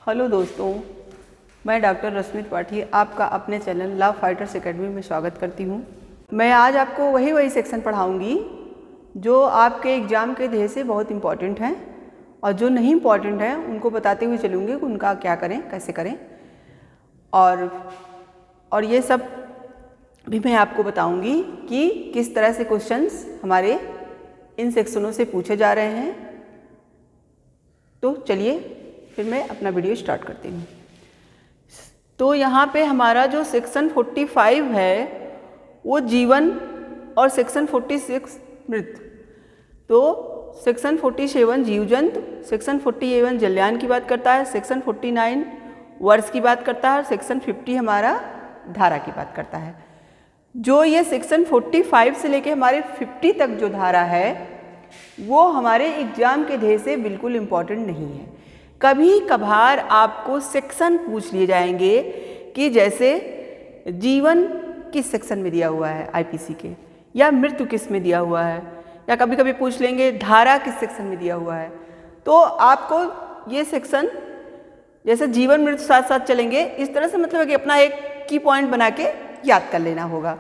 Hello दोस्तों, मैं doctor रश्मि त्रिपाठी आपका अपने चैनल लव फाइटर्स एकेडमी में स्वागत करती हूँ। मैं आज आपको वही सेक्शन पढ़ाऊँगी जो आपके एग्ज़ाम के ध्येय से बहुत इम्पॉर्टेंट हैं और जो नहीं इम्पॉर्टेंट हैं उनको बताते हुए चलूँगी कि उनका क्या करें, कैसे करें और ये सब भी मैं आपको बताऊँगी कि किस तरह से क्वेश्चंस हमारे इन सेक्शनों से पूछे जा रहे हैं। तो चलिए फिर मैं अपना वीडियो स्टार्ट करती हूँ। तो यहाँ पे हमारा जो सेक्शन 45 है वो जीवन और सेक्शन 46 मृत्यु। तो सेक्शन 47 जीव जंतु, सेक्शन 48 जलयान की बात करता है, सेक्शन 49 वर्ष की बात करता है और सेक्शन 50 हमारा धारा की बात करता है। जो ये सेक्शन 45 से लेके हमारे 50 तक जो धारा है वो हमारे एग्जाम के ध्येय से बिल्कुल इम्पॉर्टेंट नहीं है। कभी कभार आपको सेक्शन पूछ लिए जाएंगे कि जैसे जीवन किस सेक्शन में दिया हुआ है आईपीसी के, या मृत्यु किस में दिया हुआ है, या कभी कभी पूछ लेंगे धारा किस सेक्शन में दिया हुआ है। तो आपको ये सेक्शन जैसे जीवन मृत्यु साथ साथ चलेंगे, इस तरह से मतलब है कि अपना एक की पॉइंट बना के याद कर लेना होगा,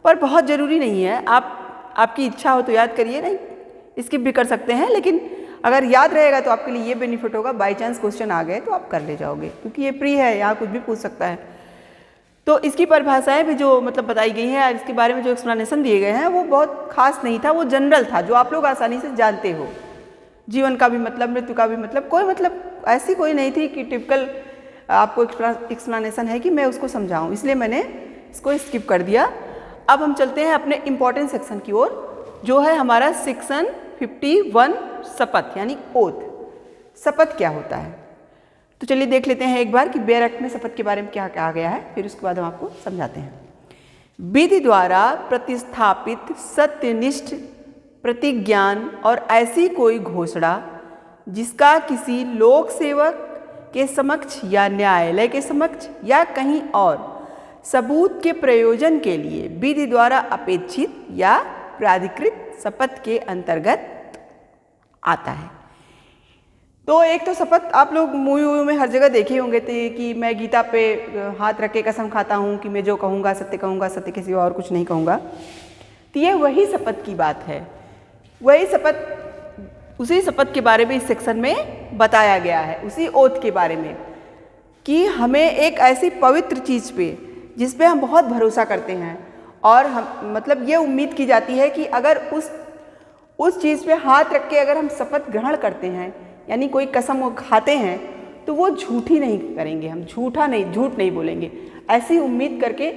पर बहुत ज़रूरी नहीं है। आपकी इच्छा हो तो याद करिए, नहीं स्किप भी कर सकते हैं, लेकिन अगर याद रहेगा तो आपके लिए ये बेनिफिट होगा, बाय चांस क्वेश्चन आ गए तो आप कर ले जाओगे, क्योंकि ये प्री है, यहाँ कुछ भी पूछ सकता है। तो इसकी परिभाषाएं भी जो मतलब बताई गई हैं, इसके बारे में जो एक्सप्लेनेशन दिए गए हैं वो बहुत खास नहीं था, वो जनरल था, जो आप लोग आसानी से जानते हो। जीवन का भी मतलब, मृत्यु का भी मतलब, कोई मतलब ऐसी कोई नहीं थी कि टिपिकल आपको एक्सप्लेनेशन है कि मैं उसको समझाऊँ, इसलिए मैंने इसको स्किप कर दिया। अब हम चलते हैं अपने इम्पॉर्टेंट सेक्शन की ओर, जो है हमारा सेक्शन 51 शपथ यानी ओथ। शपथ क्या होता है तो चलिए देख लेते हैं एक बार कि बेयर एक्ट में शपथ के बारे में क्या कहा गया है, फिर उसके बाद हम आपको समझाते हैं। विधि द्वारा प्रतिस्थापित सत्यनिष्ठ प्रतिज्ञान और ऐसी कोई घोषणा जिसका किसी लोक सेवक के समक्ष या न्यायालय के समक्ष या कहीं और सबूत के प्रयोजन के लिए विधि द्वारा अपेक्षित या प्राधिकृत शपथ के अंतर्गत आता है। तो एक तो शपथ आप लोग मूवी में हर जगह देखे होंगे थे कि मैं गीता पे हाथ रख के कसम खाता हूँ कि मैं जो कहूँगा, सत्य किसी और कुछ नहीं कहूँगा। तो ये वही शपथ की बात है, वही शपथ, उसी शपथ के बारे में इस सेक्शन में बताया गया है, उसी ओथ के बारे में कि हमें एक ऐसी पवित्र चीज़ पे जिस पे हम बहुत भरोसा करते हैं और हम मतलब ये उम्मीद की जाती है कि अगर उस चीज़ पे हाथ रख के अगर हम शपथ ग्रहण करते हैं, यानी कोई कसम वो खाते हैं, तो वो झूठी नहीं करेंगे, हम झूठ नहीं बोलेंगे, ऐसी उम्मीद करके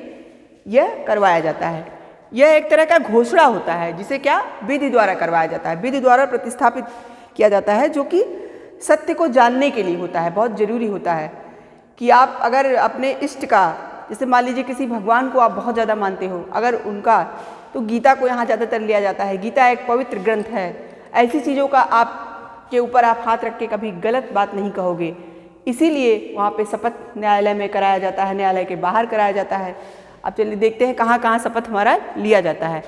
यह करवाया जाता है। यह एक तरह का घोषणा होता है जिसे क्या विधि द्वारा करवाया जाता है, विधि द्वारा प्रतिस्थापित किया जाता है, जो कि सत्य को जानने के लिए होता है। बहुत ज़रूरी होता है कि आप अगर अपने इष्ट का, जैसे मान लीजिए किसी भगवान को आप बहुत ज़्यादा मानते हो, अगर उनका, तो गीता को यहाँ ज़्यादातर लिया जाता है। गीता एक पवित्र ग्रंथ है, ऐसी चीज़ों का आपके ऊपर आप हाथ रख के कभी गलत बात नहीं कहोगे, इसीलिए वहाँ पे शपथ न्यायालय में कराया जाता है, न्यायालय के बाहर कराया जाता है। अब चलिए देखते हैं कहाँ कहाँ शपथ हमारा लिया जाता है।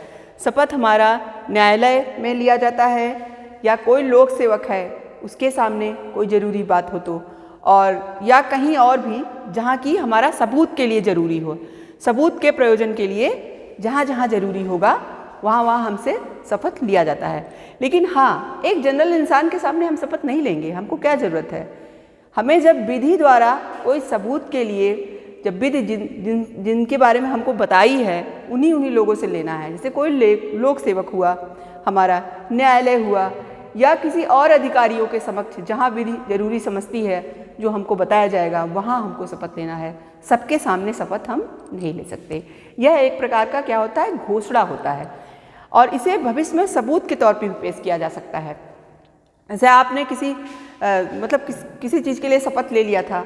शपथ हमारा न्यायालय में लिया जाता है, या कोई लोक सेवक है उसके सामने कोई ज़रूरी बात हो तो, और या कहीं और भी जहाँ की हमारा सबूत के लिए ज़रूरी हो, सबूत के प्रयोजन के लिए जहाँ जहाँ ज़रूरी होगा वहाँ हमसे शपथ लिया जाता है। लेकिन हाँ, एक जनरल इंसान के सामने हम शपथ नहीं लेंगे, हमको क्या ज़रूरत है। हमें जब विधि द्वारा कोई सबूत के लिए, जब विधि जिनके बारे में हमको बताई है उन्हीं लोगों से लेना है। जैसे कोई लोक सेवक हुआ, हमारा न्यायालय हुआ, या किसी और अधिकारियों के समक्ष जहाँ विधि जरूरी समझती है जो हमको बताया जाएगा, वहाँ हमको शपथ लेना है। सबके सामने शपथ हम नहीं ले सकते। यह एक प्रकार का क्या होता है, घोषणा होता है, और इसे भविष्य में सबूत के तौर पर भी पेश किया जा सकता है। जैसे आपने किसी चीज़ के लिए शपथ ले लिया था,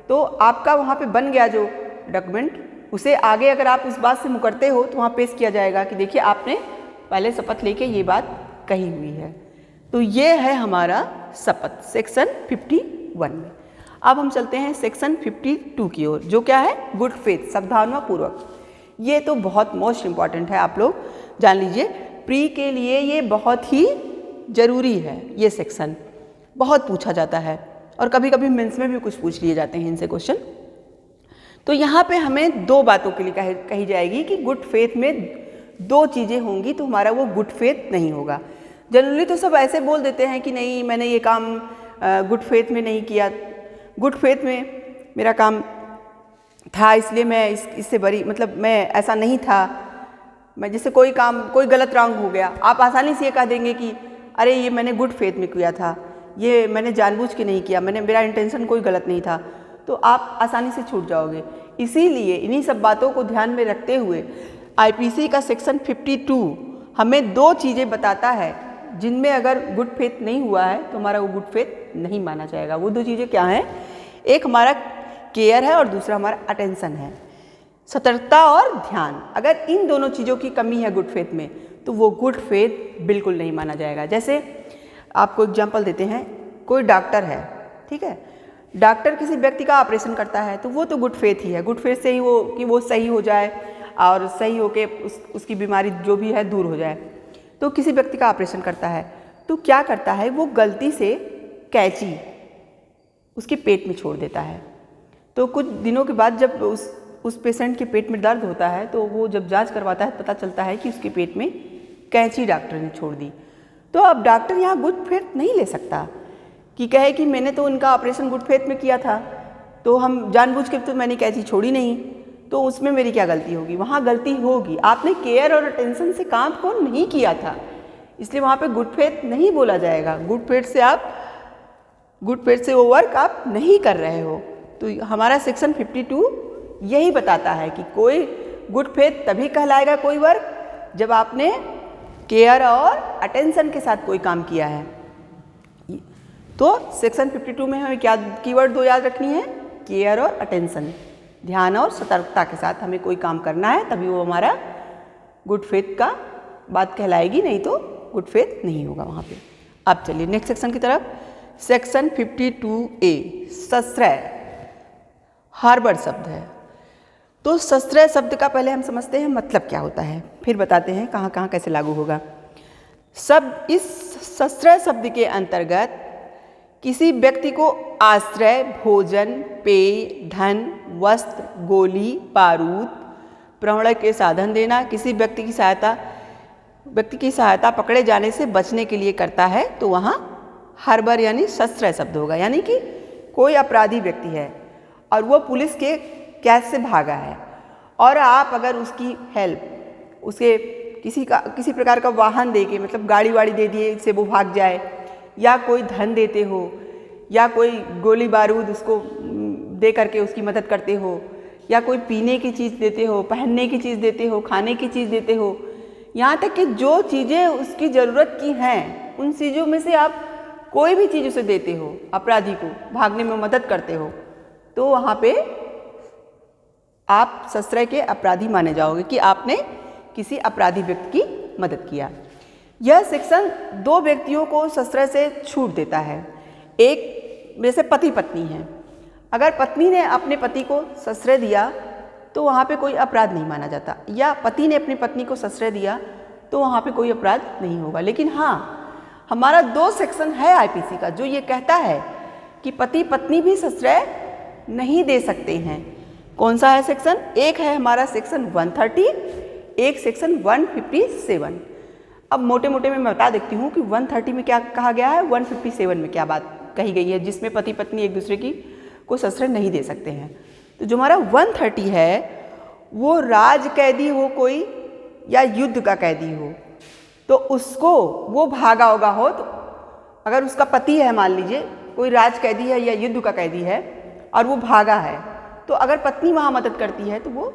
तो आपका वहाँ पे बन गया जो डॉक्यूमेंट, उसे आगे अगर आप उस बात से मुकरते हो तो वहाँ पेश किया जाएगा कि देखिए आपने पहले शपथ लेके ये बात कही हुई है। तो ये है हमारा शपथ सेक्शन 51 में। अब हम चलते हैं सेक्शन 52 की ओर, जो क्या है, गुड फेथ, सावधानता पूर्वक। ये तो बहुत मोस्ट इम्पॉर्टेंट है, आप लोग जान लीजिए, प्री के लिए ये बहुत ही ज़रूरी है। ये सेक्शन बहुत पूछा जाता है, और कभी कभी मेंस में भी कुछ पूछ लिए जाते हैं इनसे क्वेश्चन। तो यहाँ पे हमें दो बातों के लिए कही जाएगी कि गुड फेथ में दो चीज़ें होंगी तो हमारा वो गुड फेथ नहीं होगा। जनरली तो सब ऐसे बोल देते हैं कि नहीं मैंने ये काम गुड फेथ में नहीं किया, गुड फेथ में मेरा काम था इसलिए मैं इससे बरी, मतलब मैं ऐसा नहीं था, मैं जैसे कोई काम कोई गलत रॉन्ग हो गया आप आसानी से ये कह देंगे कि अरे ये मैंने गुड फेथ में किया था, ये मैंने जानबूझ के नहीं किया, मेरा इंटेंशन कोई गलत नहीं था, तो आप आसानी से छूट जाओगे। इसीलिए इन्हीं सब बातों को ध्यान में रखते हुए आईपीसी का सेक्शन 52 हमें दो चीज़ें बताता है जिनमें अगर गुड फेथ नहीं हुआ है तो हमारा वो गुड फेथ नहीं माना जाएगा। वो दो चीज़ें क्या हैं? एक हमारा केयर है और दूसरा हमारा अटेंशन है, सतर्कता और ध्यान। अगर इन दोनों चीज़ों की कमी है गुड फेथ में तो वो गुड फेथ बिल्कुल नहीं माना जाएगा। जैसे आपको एग्जांपल देते हैं, कोई डॉक्टर है, ठीक है, डॉक्टर किसी व्यक्ति का ऑपरेशन करता है तो वो तो गुड फेथ ही है, गुड फेथ से ही वो कि वो सही हो जाए और सही होके उसकी बीमारी जो भी है दूर हो जाए। तो किसी व्यक्ति का ऑपरेशन करता है तो क्या करता है, वो गलती से कैंची उसके पेट में छोड़ देता है। तो कुछ दिनों के बाद जब उस पेशेंट के पेट में दर्द होता है तो वो जब जांच करवाता है पता चलता है कि उसके पेट में कैंची डॉक्टर ने छोड़ दी। तो अब डॉक्टर यहाँ गुड फेथ नहीं ले सकता कि कहे कि मैंने तो उनका ऑपरेशन गुड फेथ में किया था, तो हम जानबूझ के तो मैंने कैंची छोड़ी नहीं, तो उसमें मेरी क्या गलती होगी? वहाँ गलती होगी, आपने केयर और अटेंशन से काम को नहीं किया था, इसलिए वहाँ पे गुड फेथ नहीं बोला जाएगा। गुड फेथ से वो वर्क आप नहीं कर रहे हो। तो हमारा सेक्शन 52 यही बताता है कि कोई गुड फेथ तभी कहलाएगा कोई वर्क जब आपने केयर और अटेंशन के साथ कोई काम किया है। तो सेक्शन 52 में हमें क्या कीवर्ड दो याद रखनी है? केयर और अटेंशन, ध्यान और सतर्कता के साथ हमें कोई काम करना है तभी वो हमारा गुड फेथ का बात कहलाएगी, नहीं तो गुड फेथ नहीं होगा वहाँ पे। अब चलिए नेक्स्ट सेक्शन की तरफ। सेक्शन 52A सश्रय हार्बर शब्द है। तो सश्रय शब्द का पहले हम समझते हैं मतलब क्या होता है, फिर बताते हैं कहाँ कहाँ कैसे लागू होगा। इस सश्रय शब्द के अंतर्गत किसी व्यक्ति को आश्रय, भोजन, पेय, धन, वस्त्र, गोली, बारूद, प्रवण के साधन देना, किसी व्यक्ति की सहायता पकड़े जाने से बचने के लिए करता है तो वहाँ हार्बर यानी सश्रय शब्द होगा। यानी कि कोई अपराधी व्यक्ति है और वो पुलिस के कैद से भागा है और आप अगर उसकी हेल्प, उसे किसी प्रकार का वाहन दे के, मतलब गाड़ी वाड़ी दे दिए इससे वो भाग जाए, या कोई धन देते हो, या कोई गोली बारूद उसको दे करके उसकी मदद करते हो, या कोई पीने की चीज़ देते हो, पहनने की चीज़ देते हो, खाने की चीज़ देते हो, यहाँ तक कि जो चीज़ें उसकी ज़रूरत की हैं उन चीज़ों में से आप कोई भी चीज़ उसे देते हो, अपराधी को भागने में मदद करते हो, तो वहाँ पे आप सश्रय के अपराधी माने जाओगे कि आपने किसी अपराधी व्यक्ति की मदद किया। यह सेक्शन दो व्यक्तियों को सश्रय से छूट देता है। एक जैसे पति पत्नी है, अगर पत्नी ने अपने पति को सश्रय दिया तो वहाँ पे कोई अपराध नहीं माना जाता, या पति ने अपनी पत्नी को सश्रय दिया तो वहाँ पे कोई अपराध नहीं होगा। लेकिन हाँ, हमारा दो सेक्शन है आईपीसी का जो ये कहता है कि पति पत्नी भी सश्रय नहीं दे सकते हैं। कौन सा है सेक्शन? एक है हमारा सेक्शन 130, एक सेक्शन 157। अब मोटे मोटे में मैं बता देती हूँ कि 130 में क्या कहा गया है, 157 में क्या बात कही गई है, जिसमें पति पत्नी एक दूसरे की को सश्रय नहीं दे सकते हैं। तो जो हमारा 130 है वो राज कैदी हो कोई या युद्ध का कैदी हो, तो उसको वो भागा होगा हो, तो अगर उसका पति है, मान लीजिए कोई राज कैदी है या युद्ध का कैदी है और वो भागा है, तो अगर पत्नी वहाँ मदद करती है तो वो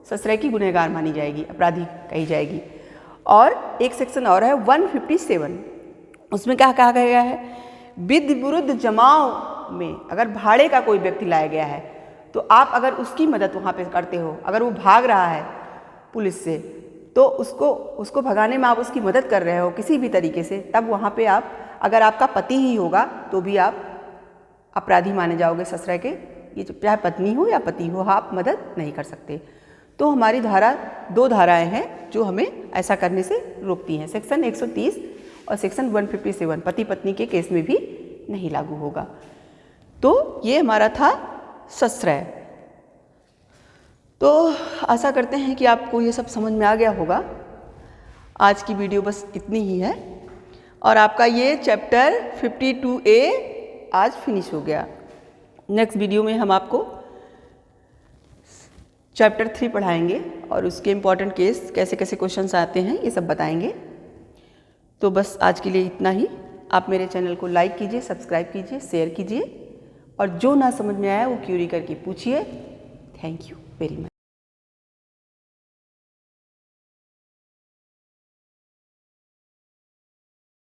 सश्रय की गुनहगार मानी जाएगी, अपराधी कही जाएगी। और एक सेक्शन और है 157, उसमें क्या कहा गया है, विधि विरुद्ध जमाव में अगर भाड़े का कोई व्यक्ति लाया गया है तो आप अगर उसकी मदद वहाँ पे करते हो, अगर वो भाग रहा है पुलिस से तो उसको भगाने में आप उसकी मदद कर रहे हो किसी भी तरीके से, तब वहाँ पे आप, अगर आपका पति ही होगा तो भी आप अपराधी माने जाओगे सश्रय के। ये चाहे पत्नी हो या पति हो, आप मदद नहीं कर सकते। तो हमारी दो धाराएं हैं जो हमें ऐसा करने से रोकती हैं। सेक्शन 130 और सेक्शन 157 पति पत्नी के केस में भी नहीं लागू होगा। तो ये हमारा था सश्रय। तो आशा करते हैं कि आपको ये सब समझ में आ गया होगा। आज की वीडियो बस इतनी ही है और आपका ये चैप्टर 52A आज फिनिश हो गया। नेक्स्ट वीडियो में हम आपको चैप्टर 3 पढ़ाएंगे और उसके इम्पॉर्टेंट केस कैसे कैसे क्वेश्चंस आते हैं ये सब बताएंगे। तो बस आज के लिए इतना ही। आप मेरे चैनल को लाइक कीजिए, सब्सक्राइब कीजिए, शेयर कीजिए और जो ना समझ में आया वो क्यूरी करके पूछिए। Thank you very much.